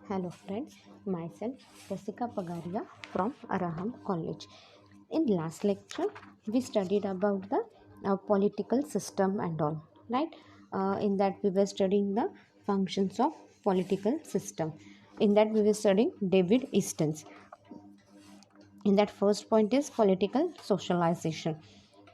Hello friends, myself Jessica Pagaria from Araham College. In last lecture, we studied about the political system and all, right? In that we were studying the functions of political system. In that we were studying David Easton's. In that first point is political socialization.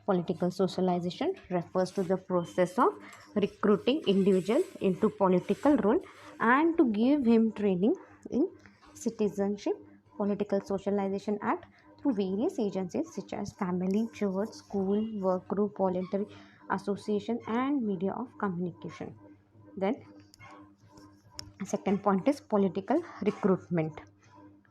Political socialization refers to the process of recruiting individual into political role and to give him training in citizenship. Political socialization act through various agencies such as family, church, school, work group, voluntary association and media of communication. Then second point is political recruitment.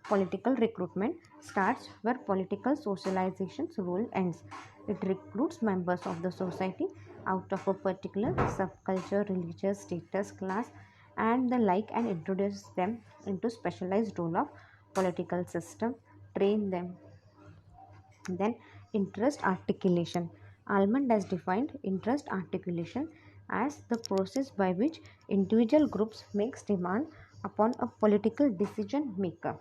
Political recruitment starts where political socialization's role ends. It recruits members of the society out of a particular subculture, religious status, class, and the like, and introduces them into specialized role of political system, train them. Then interest articulation. Almond has defined interest articulation as the process by which individual groups makes demand upon a political decision maker.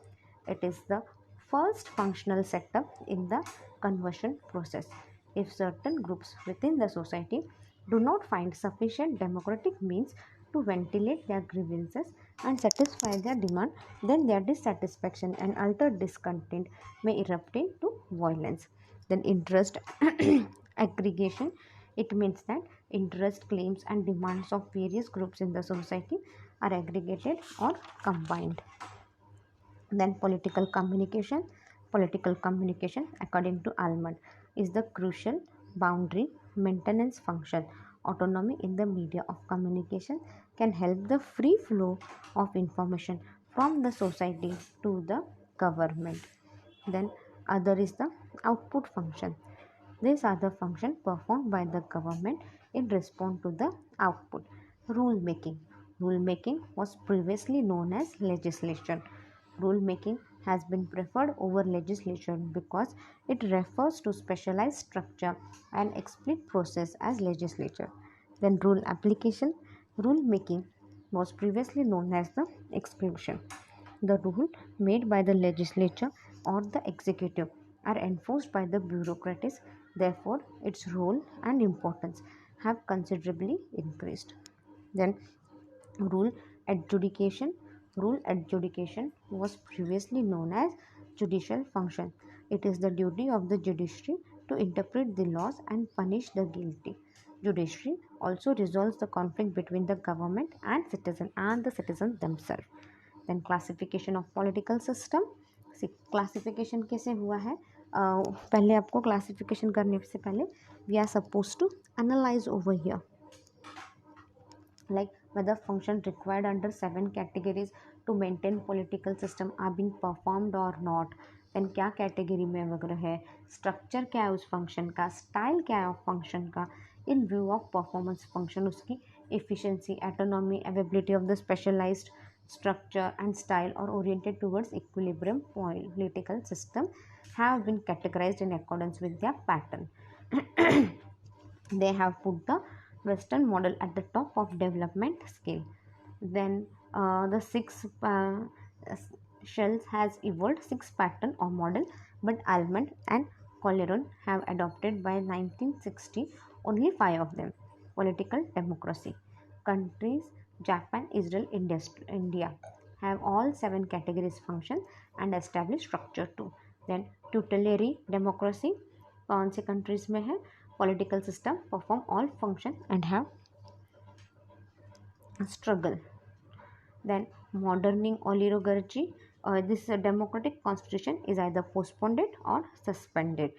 It is the first functional setup in the conversion process. If certain groups within the society do not find sufficient democratic means to ventilate their grievances and satisfy their demand, then their dissatisfaction and utter discontent may erupt into violence. Then interest aggregation. It means that interest claims and demands of various groups in the society are aggregated or combined. Then political communication according to Almond is the crucial boundary maintenance function. Autonomy in the media of communication can help the free flow of information from the society to the government. Then other is the output function. These are the function performed by the government in response to the output. Rule making. Rule making was previously known as legislation. Rule making has been preferred over legislation because it refers to specialized structure and explicit process as legislature. Then rule application. Rule making was previously known as the exclusion. The rule made by the legislature or the executive are enforced by the bureaucrats. Therefore, its role and importance have considerably increased. Then, rule adjudication. Rule adjudication was previously known as judicial function. It is the duty of the judiciary to interpret the laws and punish the guilty. Judiciary also resolves the conflict between the government and the citizen themselves. Then classification of political system. Classification कैसे हुआ है, पहले आपको classification करने से पहले we are suppose to analyse over here like whether function required under 7 categories to maintain political system are being performed or not. then क्या category में वगैरह है, स्ट्रक्चर क्या है उस फंक्शन का, स्टाइल क्या है फंक्शन का इन व्यू ऑफ परफॉर्मेंस फंक्शन, उसकी efficiency, autonomy, availability of the specialized structure and style or oriented towards equilibrium political system have been categorized in accordance with their pattern. They have put the Western model at the top of development scale. Then the six shells has evolved 6 pattern or model, but Almond and Colleron have adopted by 1960 only 5 of them. Political democracy. Countries Japan, Israel, India have all 7 categories function and established structure too. Then tutelary democracy कौन से countries में है, political system perform all function and have struggle. Then moderning oligarchy, this democratic constitution is either postponed or suspended.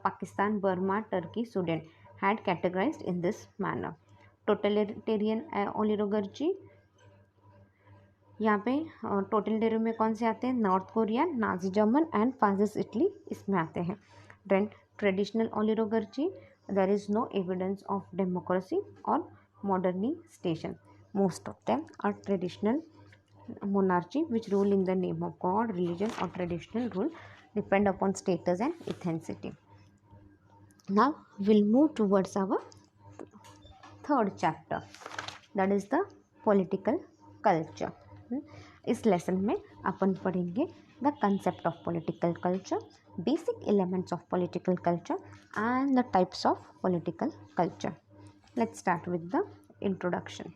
Pakistan, Burma, Turkey, Sudan had categorized in this manner. Totalitarian oligarchy, यहाँ पे totalitarian में कौन से आते हैं, North Korea, Nazi German and fascist Italy इसमें आते हैं. Then traditional oligarchy, there is no evidence of democracy और modernization. Most of them are traditional monarchy which rule in the name of God, religion or traditional rule depend upon status and ethnicity. Now we'll move towards our third chapter, that is the political culture. इस lesson में अपन पढ़ेंगे the concept of political culture, basic elements of political culture and the types of political culture. Let's start with the introduction.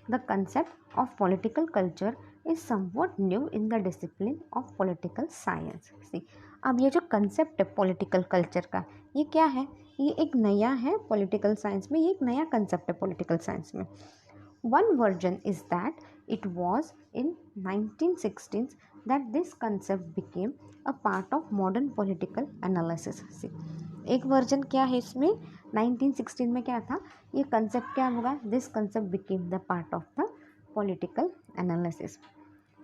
The concept of political culture is somewhat new in the discipline of political science. See, अब ये जो concept है political culture का, ये क्या है? ये एक नया है political science में, ये एक नया concept है political science में. One version is that it was in 1916s that this concept became a part of modern political analysis. See, एक वर्जन क्या है इसमें, 1916 में क्या था, ये कंसेप्ट क्या होगा, this concept became the part of the political analysis.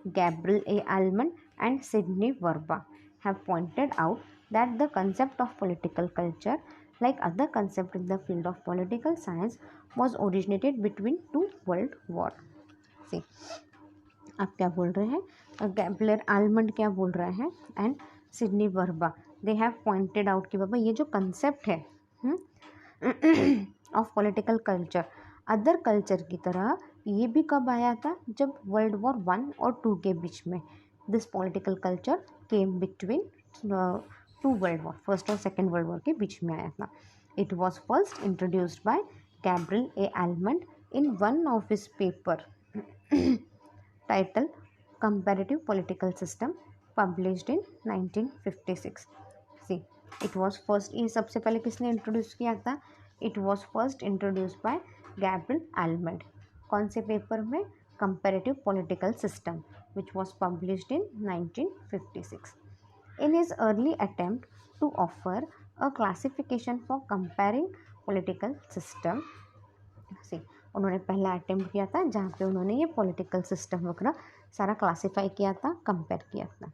Gabriel A almond and Sydney Verba have pointed out that the concept of political culture, like other concept in the field of political science, was originated between two world war. See, आप क्या बोल रहे हैं, Gabriel almond क्या बोल रहे हैं and Sydney Verba, they have pointed out कि बाबा ये जो कंसेप्ट है of political culture other culture की तरह ये भी कब आया था, जब वर्ल्ड वॉर 1 और 2 के बीच में. This political culture came between two world war, first और सेकेंड वर्ल्ड वॉर के बीच में आया था. It was first introduced by Gabriel A Almond in one of his paper title comparative political system, published in 1956. See, it was first, ये सबसे पहले किसने इंट्रोड्यूस किया था, it was first introduced by Gabriel Almond. कौन से paper में, comparative political system, which was published in 1956. In his early attempt to offer a classification for comparing political system, see, उन्होंने पहला अटेम्प्ट किया था जहाँ पे उन्होंने ये पॉलिटिकल सिस्टम वगैरह सारा क्लासीफाई किया था, कंपेयर किया था.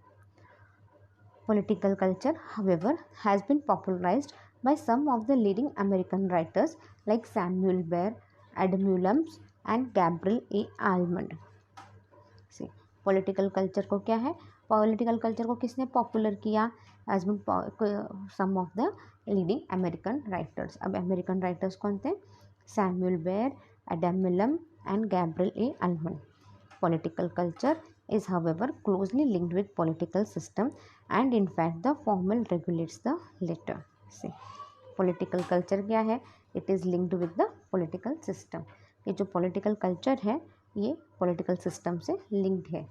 Political culture, however, has been popularized by some of the leading American writers like Samuel Behr, Adam Ullams and Gabriel A. Almond. See, political culture को क्या है, पॉलिटिकल कल्चर को किसने पॉपुलर किया, as been some of the leading American writers. अब American writers कौन थे, Samuel Beer, Adam Ulam and Gabriel A Almond. Political culture is however closely linked with political system and in fact the formal regulates the latter. See, political culture क्या है, it is linked with the political system. ये जो political culture है ये political system से linked है.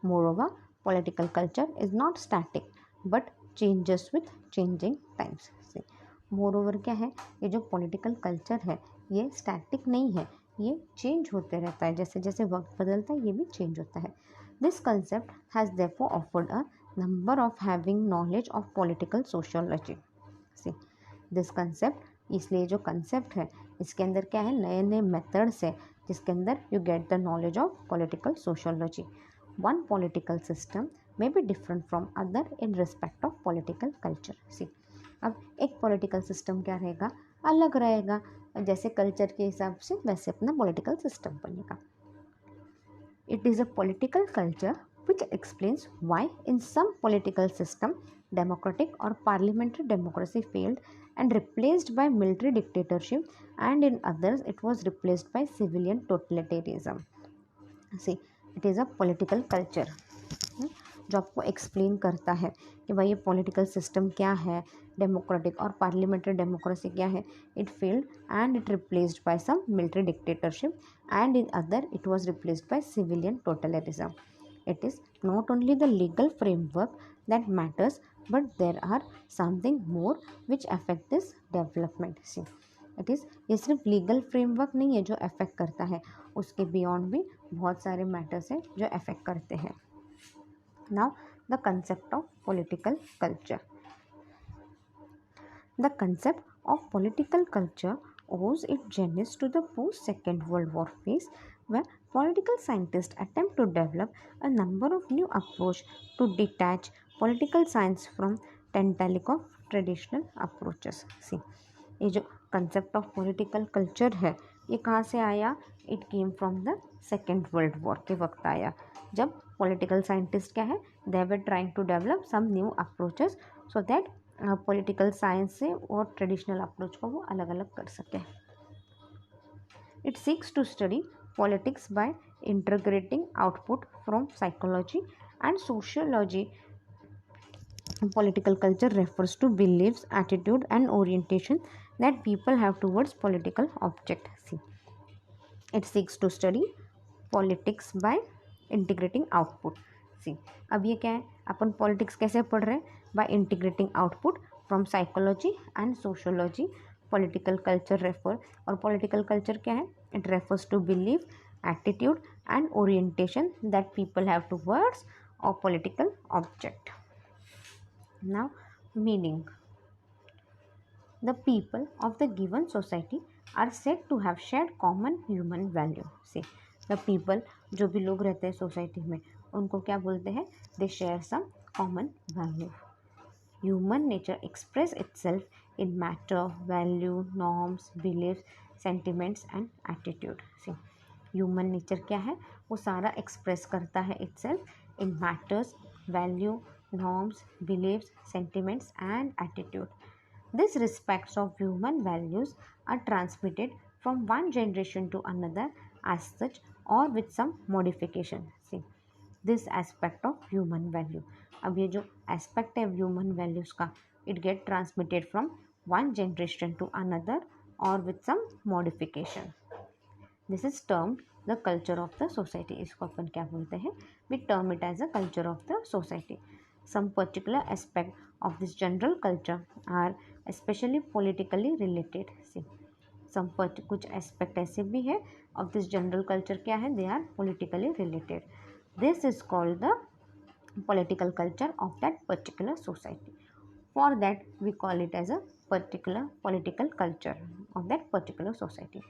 Moreover, political culture is not static but changes with changing times. See, moreover क्या है, ये जो political culture है ये static नहीं है, ये चेंज होते रहता है, जैसे जैसे वक्त बदलता है ये भी चेंज होता है. This concept has therefore offered a number of having knowledge of political sociology. See, this concept, इसलिए जो कंसेप्ट है इसके अंदर क्या है, नए नए मेथड्स है जिसके अंदर you get the knowledge of political sociology. One political system may be different from other in respect of political culture. See, अब एक पॉलिटिकल सिस्टम क्या रहेगा, अलग रहेगा, जैसे कल्चर के हिसाब से वैसे अपना पॉलिटिकल सिस्टम बनेगा. It is a political culture which explains why in some political system democratic और parliamentary democracy failed and replaced by military dictatorship, and in others it was replaced by civilian totalitarianism. See, it is a political culture जो आपको explain करता है कि भाई ये political system क्या है, डेमोक्रेटिक और पार्लियामेंट्री डेमोक्रेसी क्या है. It failed and it replaced by some military dictatorship and in other it was replaced by civilian totalitarianism. It is not only the legal framework that matters but there are something more which affect this development. See, it is, ये सिर्फ legal framework नहीं है जो affect करता है, उसके beyond भी बहुत सारे मैटर्स हैं जो अफेक्ट करते हैं. Now, the concept of political culture. The concept of political culture owes its genesis to the post-Second World War phase, where political scientists attempt to develop a number of new approaches to detach political science from tentacles of traditional approaches. See, ये जो concept of political culture है ये कहाँ से आया, it came from the Second World War के वक्त आया, जब पॉलिटिकल साइंटिस्ट क्या है, they were trying to develop some new approaches so that political science से और ट्रेडिशनल अप्रोच को वो अलग अलग कर सके. It seeks to study politics by integrating output from psychology and sociology. Political culture refers to beliefs, attitude, and orientation that people have towards political object. See, it seeks to study politics by integrating output. See, अब ये क्या है, अपन politics कैसे पढ़ रहे हैं? By integrating output from psychology and sociology. Political culture refer, और political culture क्या है? It refers to belief, attitude, and orientation that people have towards a political object. Now, meaning. The people of the given society are said to have shared common human value. See, the people, जो भी लोग रहते हैं society में, उनको क्या बोलते हैं? They share some common value. Human nature express itself in matter, value, norms, beliefs, sentiments and attitude. See, human nature क्या है? वो सारा express करता है itself in matters, value, norms, beliefs, sentiments and attitude. These respects of human values are transmitted from one generation to another as such or with some modification. See, this aspect of human value. अब ये जो aspect है human values का, it get transmitted from one generation to another or with some modification. This is termed the culture of the society. इसको अपन क्या बोलते हैं? We term it as a culture of the society. Some particular aspect of this general culture are especially politically related. See, some कुछ aspect ऐसे भी है of this general culture क्या है? They are politically related. This is called the political culture of that particular society. For that we call it as a particular political culture of that particular society.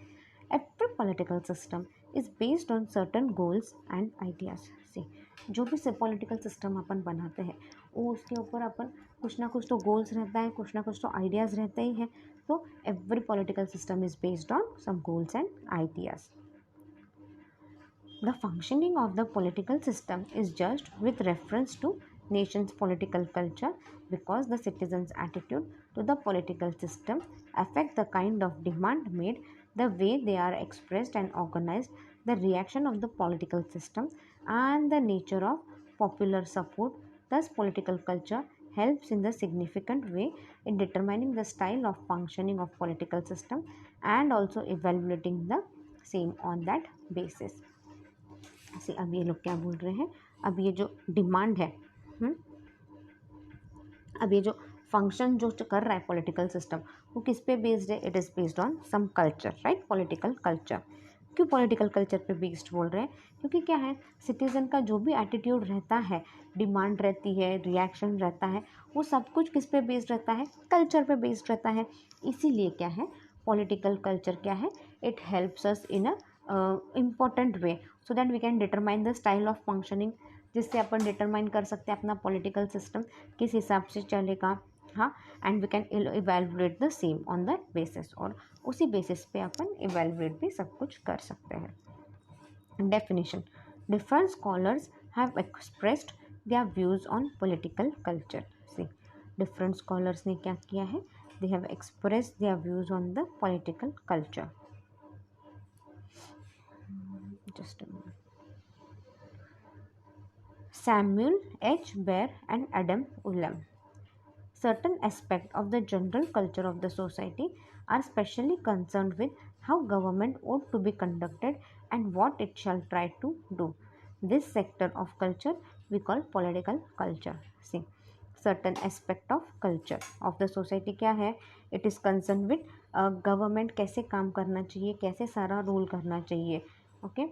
Every political system is based on certain goals and ideas. See, जो भी से political system अपन बनाते हैं वो उसके ऊपर अपन कुछ ना कुछ तो गोल्स रहता है, कुछ ना कुछ तो आइडियाज़ रहते ही हैं. तो every political system is based on some goals and ideas. The functioning of the political system is judged with reference to nation's political culture because the citizens' attitude to the political system affect the kind of demand made, the way they are expressed and organized, the reaction of the political system, and the nature of popular support. Thus, political culture helps in the significant way in determining the style of functioning of political system and also evaluating the same on that basis. ऐसे अब ये लोग क्या बोल रहे हैं? अब ये जो डिमांड है, अब ये जो फंक्शन जो कर रहा है पॉलिटिकल सिस्टम, वो किस पे बेस्ड है? It is based on some culture, right? Political culture. क्यों पॉलिटिकल कल्चर पे बेस्ड बोल रहे हैं? क्योंकि क्या है, सिटीज़न का जो भी एटीट्यूड रहता है, डिमांड रहती है, रिएक्शन रहता है, वो सब कुछ किस पे बेस्ड रहता है? कल्चर पे बेस्ड रहता है. इसीलिए क्या है, पॉलिटिकल कल्चर क्या है? It helps us in a important way so that we can determine the style of functioning, जिससे अपन डिटरमाइन कर सकते हैं अपना पॉलिटिकल सिस्टम किस हिसाब से चलेगा. हाँ, and we can evaluate the same on that basis, और उसी बेसिस पे अपन इवेलुएट भी सब कुछ कर सकते हैं. Definition. Different scholars have expressed their views on political culture. See, different scholars ने क्या किया है? They have expressed their views on the political culture. Just a minute. Samuel H. Baer and Adam Ulam. Certain aspects of the general culture of the society are specially concerned with how government ought to be conducted and what it shall try to do. This sector of culture we call political culture. See, certain aspect of culture of the society क्या है? It is concerned with government कैसे काम करना चाहिए, कैसे सारा rule करना चाहिए. Okay,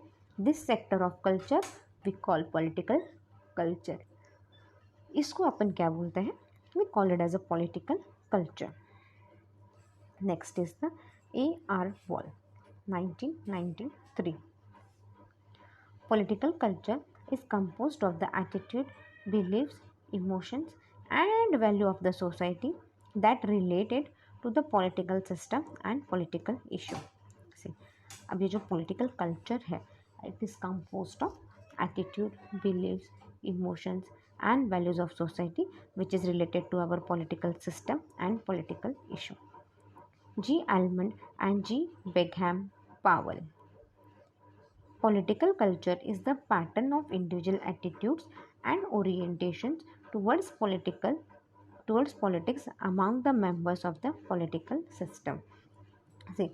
this sector of culture we call political culture. इसको अपन क्या बोलते हैं? We call it as a political culture. Next is the A.R. Wall, 1993. Political culture is composed of the attitude, beliefs, emotions and value of the society that related to the political system and political issue. See, अब ये जो political culture है, it is composed of attitude, beliefs, emotions and values of society which is related to our political system and political issue. G. Almond and G. Bingham Powell. Political culture is the pattern of individual attitudes and orientations towards politics among the members of the political system. See,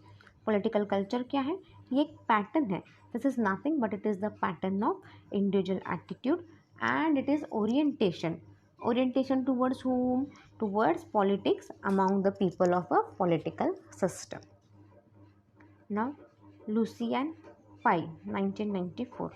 political culture क्या है? ये एक pattern है. This is nothing but it is the pattern of individual attitude and it is orientation. Orientation towards whom? Towards politics among the people of a political system. Now, Lucian Pye, 1994,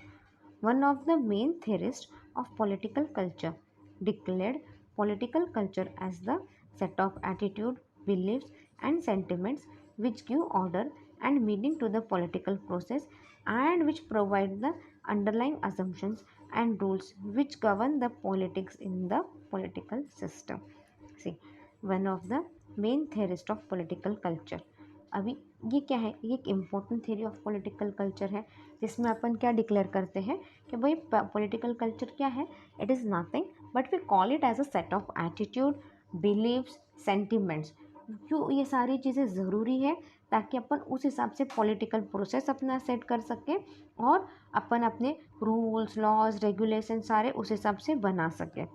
one of the main theorists of political culture, declared political culture as the set of attitude, beliefs, and sentiments which give order and meaning to the political process and which provide the underlying assumptions and rules which govern the politics in the political system. See, one of the main theorists of political culture. अभी ये क्या है? ये एक important theory of political culture है जिसमें अपन क्या declare करते हैं कि भाई पॉलिटिकल कल्चर क्या है? It is nothing but we call it as a set of attitude, beliefs, sentiments. क्यों ये सारी चीज़ें ज़रूरी है? ताकि अपन उस हिसाब से पॉलिटिकल प्रोसेस अपना सेट कर सकें और अपन अपने रूल्स, लॉज, रेगुलेशन सारे उस हिसाब से बना सकें.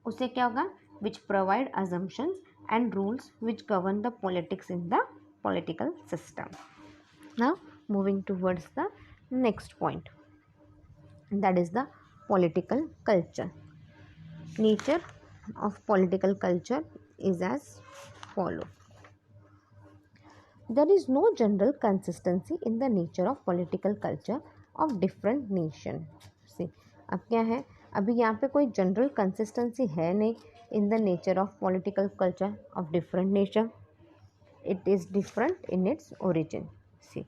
उससे क्या होगा? Which provide assumptions and rules which govern the politics in the political system. Now moving towards the next point, that is the political culture. Nature of political culture is as follows. There is no general consistency in the nature of political culture of different nation. See, अब क्या है? अभी यहाँ पे कोई general consistency है नहीं in the nature of political culture of different nation. It is different in its origin. See,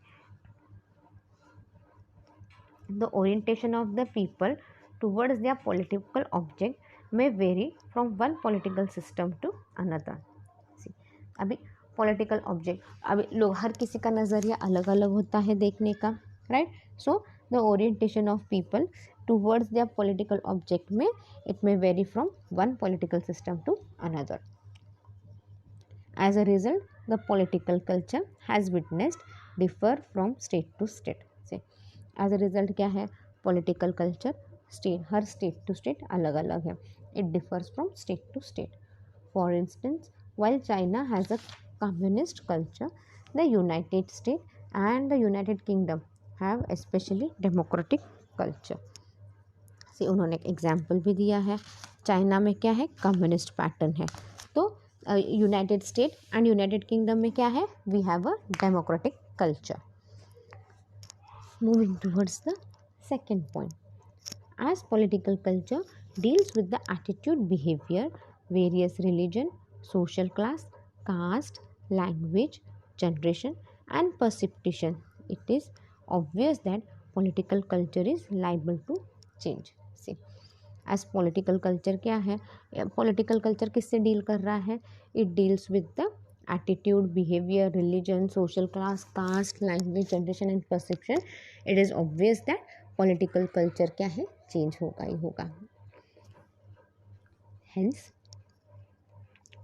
the orientation of the people towards their political object may vary from one political system to another. See, अभी political object, अभी लोग हर किसी का नज़रिया अलग अलग होता है देखने का, right? So the orientation of people towards their political object may vary from one political system to another. As a result, the political culture has witnessed differ from state to state. See, as a result क्या है? Political culture her state to state अलग अलग है. It differs from state to state. For instance, while China has a communist culture, the United States and the United Kingdom have especially democratic culture. See, उन्होंने एक example भी दिया है. China में क्या है? कम्युनिस्ट पैटर्न है. तो United State and United Kingdom में क्या है? We have a democratic culture. Moving towards the second point, as political culture deals with the attitude, behaviour, various religion, social class, caste, language, generation and perception, it is obvious that political culture is liable to change. See, as political culture क्या है? Political culture किससे deal कर रहा है? It deals with the attitude, behavior, religion, social class, caste, language, generation and perception. It is obvious that political culture क्या है? Change होगा ही होगा. Hence,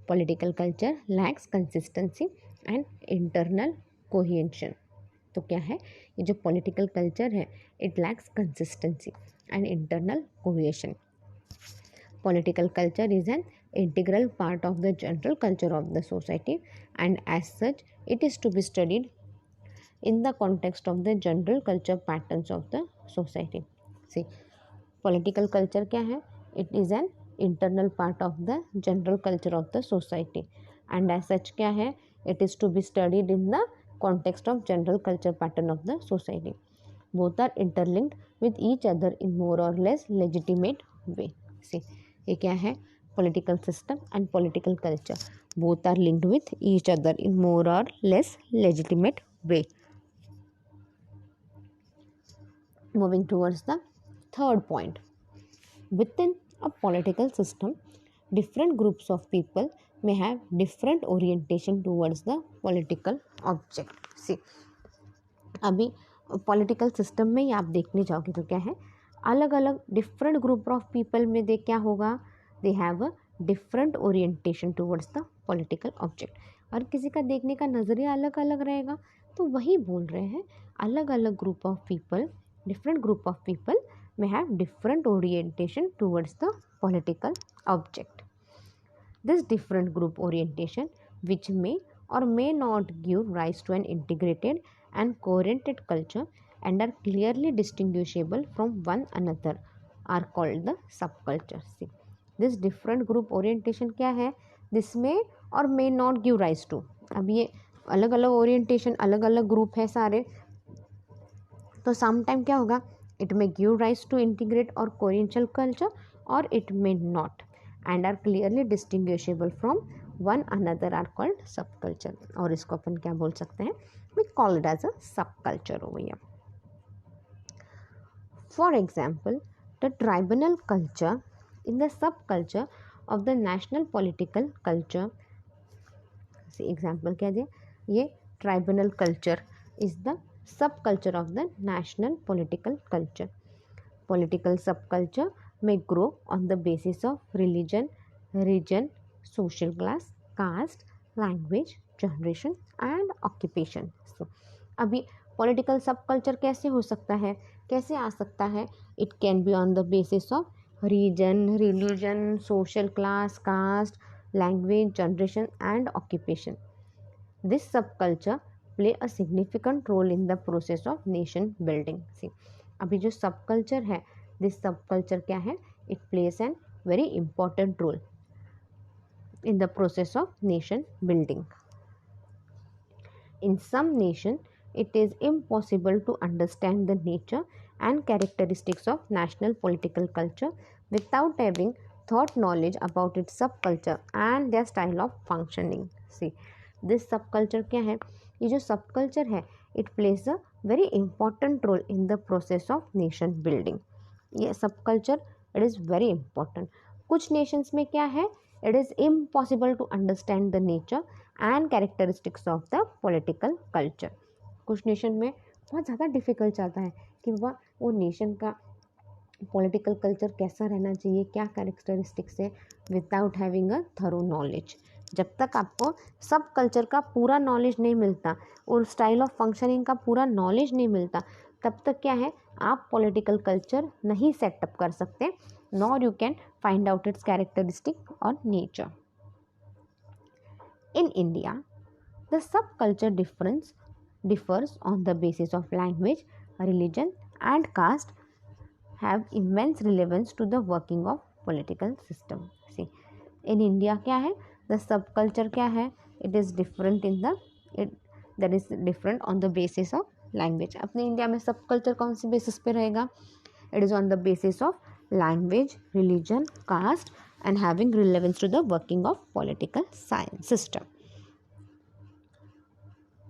political culture lacks consistency and internal cohesion. तो क्या है? ये जो पॉलिटिकल कल्चर है, it lacks consistency and internal cohesion. Political culture is an integral part of the general culture of the society and as such it is to be studied in the context of the general culture patterns of the society. See, political culture क्या है? It is an internal part of the general culture of the society and as such क्या है? It is to be studied in the context of general culture pattern of the society. Both are interlinked with each other in more or less legitimate way. See, ये क्या है? Political system and political culture both are linked with each other in more or less legitimate way. Moving towards the third point, within a political system, different groups of people may have different orientation towards the political object. See, अभी political system में ही आप देखने जाओगे तो क्या है? अलग अलग डिफरेंट ग्रुप ऑफ पीपल में देख क्या होगा? They have a different orientation towards the political object. और किसी का देखने का नज़रिया अलग अलग रहेगा. तो वही बोल रहे हैं अलग अलग group of people, different group of people may have different orientation towards the political object. This different group orientation, which may or may not give rise to an integrated and coherent culture and are clearly distinguishable from one another, are called the subculture. See, this different group orientation क्या है? This may or may not give rise to. अब ये अलग अलग orientation, अलग अलग group है सारे, तो सम टाइम क्या होगा, it may give rise to integrate और कोहेरेंशियल कल्चर और it may not and are clearly distinguishable from one another are called subculture. और इसको अपन क्या बोल सकते हैं, we call it as a subculture over here. For example, the tribal culture in the subculture of the national political culture. Example क्या दिया, ये tribal culture is the subculture of the national political culture. Political subculture may grow on the basis of religion, region, social class, caste, language, generation and occupation. So, अभी political subculture कैसे हो सकता है, कैसे आ सकता है? It can be on the basis of region, religion, social class, caste, language, generation and occupation. This subculture play a significant role in the process of nation building. See, अभी जो subculture है, this सब culture क्या है, it plays an very important role in the process of nation building. In some nation it is impossible to understand the nature and characteristics of national political culture without having thought knowledge about its subculture and their style of functioning. See, this subculture क्या है, ये जो subculture है, it plays a very important role in the process of nation building. ये subculture it is very important. कुछ nations में क्या है, it is impossible to understand the nature and characteristics of the political culture. कुछ nation में बहुत ज़्यादा difficult जाता है कि वो नेशन का पॉलिटिकल कल्चर कैसा रहना चाहिए, क्या कैरेक्टरिस्टिक्स है, without having a thorough knowledge. जब तक आपको सब कल्चर का पूरा नॉलेज नहीं मिलता और स्टाइल ऑफ फंक्शनिंग का पूरा नॉलेज नहीं मिलता, तब तक क्या है, आप पॉलिटिकल कल्चर नहीं सेटअप कर सकते, nor you can find out its characteristic और nature. In India the subculture differs on the basis of language, religion and caste have immense relevance to the working of political system. See, in India क्या है, the subculture क्या है, it is different in the that is different on the basis of language. अपने India में subculture कौन सी basis पे रहेगा, it is on the basis of language, religion, caste and having relevance to the working of political science system.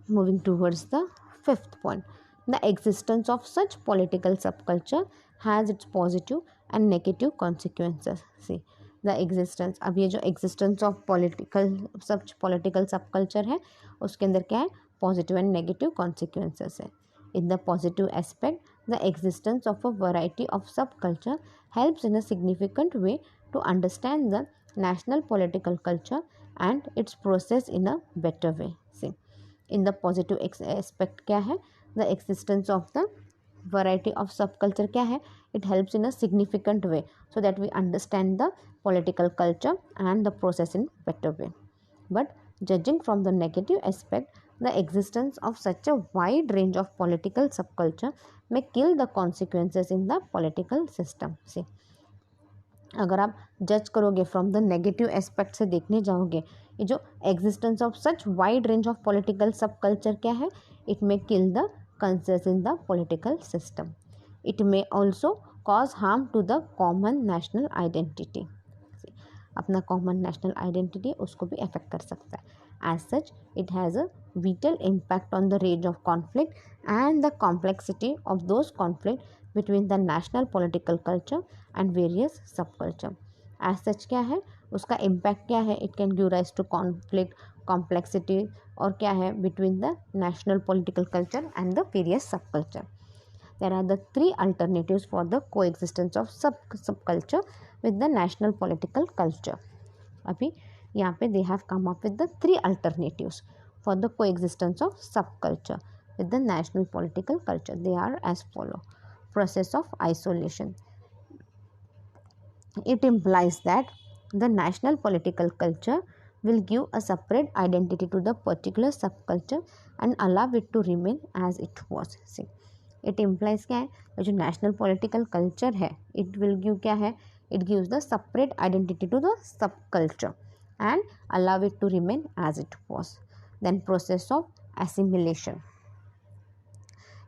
Moving towards the fifth point, the existence of such political subculture has its positive and negative consequences. See, the existence, अब ये जो existence of such political subculture है, उसके अंदर क्या है, positive and negative consequences है. In the positive aspect, the existence of a variety of subculture helps in a significant way to understand the national political culture and its process in a better way. See, in the positive aspect क्या है, the existence of the variety of subculture क्या है, it helps in a significant way so that we understand the political culture and the process in better way. But judging from the negative aspect, the existence of such a wide range of political subculture may kill the consequences in the political system. See, अगर आप जज करोगे from the negative aspect से देखने जाओगे, ये जो existence of such wide range of political subculture क्या है, it may kill the consensus in the political system. It may also cause harm to the common national identity. अपना common national identity उसको भी affect कर सकता है. As such it has a vital impact on the range of conflict and the complexity of those conflicts between the national political culture and various subculture. As such क्या है, उसका impact क्या है, it can give rise to conflict, complexity और क्या है between the national political culture and the various subculture. There are the three alternatives for the coexistence of subculture with the national political culture. अभी यहाँ पे they have come up with the three alternatives for the coexistence of subculture. with the national political culture. They are as follow. Process of isolation. It implies that the national political culture will give a separate identity to the particular subculture and allow it to remain as it was. See, it implies क्या है, जो national political culture है, it will give क्या है, it gives the separate identity to the subculture and allow it to remain as it was. Then process of assimilation.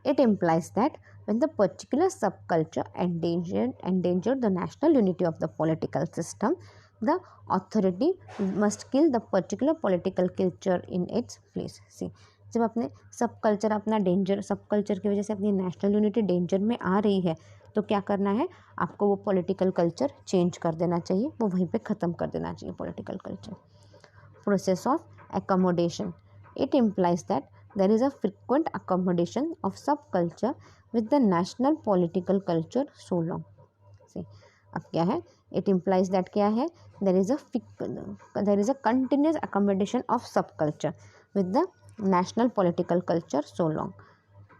It implies that when the particular subculture endangered the national unity of the political system, the authority must kill the particular political culture in its place. See, जब अपने सब culture अपना danger, सब culture की वजह से अपनी national unity danger में आ रही है, तो क्या करना है, आपको वो पॉलिटिकल कल्चर चेंज कर देना चाहिए, वो वहीं पे ख़त्म कर देना चाहिए political culture. Process of accommodation. It implies that there is a frequent accommodation of subculture with the national political culture so long. See, अब क्या है, it implies that क्या है, there is a continuous accommodation of subculture with the national political culture so long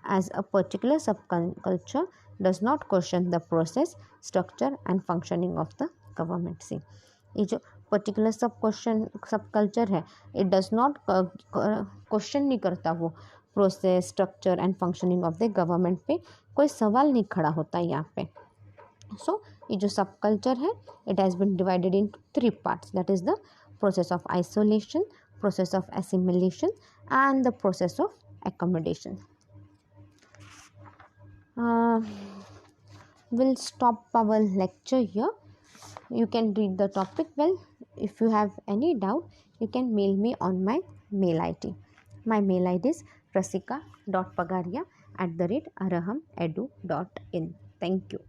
as a particular subculture does not question the process, structure and functioning of the government. See, ये जो particular सब culture है, it does not question नहीं करता वो process, structure and functioning of the government पे कोई सवाल नहीं खड़ा होता यहाँ पे. सो ये जो सब कल्चर है, it has been divided in 3 parts. That is the process of isolation, process of assimilation and the process of accommodation. We'll stop our lecture here. You can read the topic well. If you have any doubt, you can mail me on my mail ID. My mail ID is rasika.pagaria@arahamedu.in. Thank you.